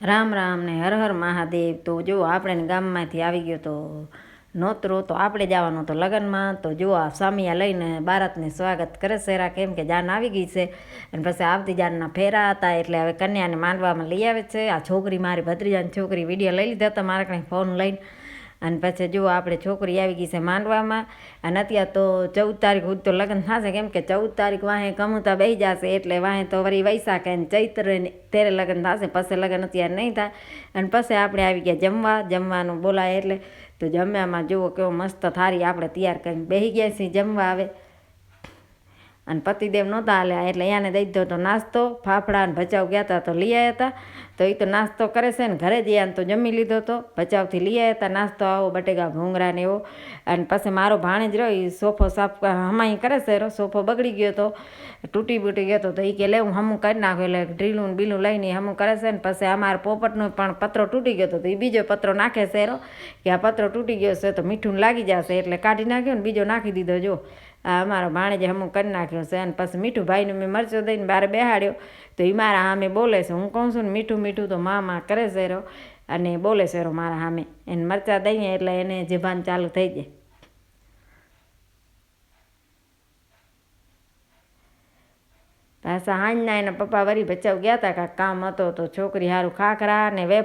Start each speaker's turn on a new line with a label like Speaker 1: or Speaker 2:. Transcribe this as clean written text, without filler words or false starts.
Speaker 1: રામ રામ ને હર હર મહાદેવ. તો જો આપણે ગામમાંથી આવી ગયો તો નોતરો તો આપણે જવાનું તો લગ્નમાં. તો જો આ સામિયા લઈને બારાતને સ્વાગત કરે છે કેમ કે જાન આવી ગઈ છે અને પછી આવતી જાનના ફેરા હતા એટલે હવે કન્યાને માંડવામાં લઈ આવે છે. આ છોકરી મારી ભત્રીજાની છોકરી વિડીયો લઈ લીધા હતા મારા કંઈ ફોન લઈને. અને પછી જો આપણે છોકરી આવી ગઈ છે માંડવામાં. અને અત્યારે તો 14 તારીખ સુધી તો લગ્ન થશે કેમ કે 14 તારીખ વાહે કમુતા બેસી જશે એટલે વાહે તો વળી વૈશાખ અને ચૈત્ર તેરે લગ્ન થશે. પછી લગ્ન અત્યારે નહીં થાય. અને પછી આપણે આવી ગયા જમવાનું બોલાય એટલે. તો જમ્યામાં જુઓ કેવો મસ્ત થાળી આપણે તૈયાર કરીને બેસી ગયા છીએ જમવા. આવે અને પતિદેવ નહોતા હાલ્યા એટલે એને દઈ દીધો તો નાસ્તો. ફાફડા અને ભચાઉ ગયા હતા તો લઈ આવ્યા હતા. તો એ તો નાસ્તો કરે છે ને ઘરે જઈને તો જમી લીધો હતો. ભચાઉથી લઈ આવ્યા હતા નાસ્તો આવો બટેકા ભૂંગળા ને એવો. અને પછી મારો ભાણેજ રહ્યો એ સોફો સાફ હમાઈ કરે છે. સોફો બગડી ગયો હતો, તૂટી ગયો હતો. તો એ કે લે હું હમું કરી નાખ્યો એટલે ડ્રીલું બીલું લઈને હમું કરે છે ને. પછી અમારા પોપટનો પણ પતરો તૂટી ગયો હતો તો એ બીજો પતરો નાખે છે કે આ પતરો તૂટી ગયો છે તો મીઠું લાગી જશે એટલે કાઢી નાખ્યો ને બીજો નાખી દીધો. જો આ અમારો ભાણેજે હમું કરી નાખ્યો છે. અને પછી મીઠું ભાઈને મેં મરચો દઈને બહાર બેહાડ્યો તો એ મારા સામે બોલે છે. હું કહું છું ને મીઠું મીઠું તો માં કરે છે અને બોલે છે મારા સામે. એને મરચાં દઈએ એટલે એને જબાન ચાલુ થઈ જાય. પાછા હાંજના એના પપ્પા વળી ભચાઉ ગયા હતા કાંઈક કામ હતો તો છોકરી સારું ખાખરા ને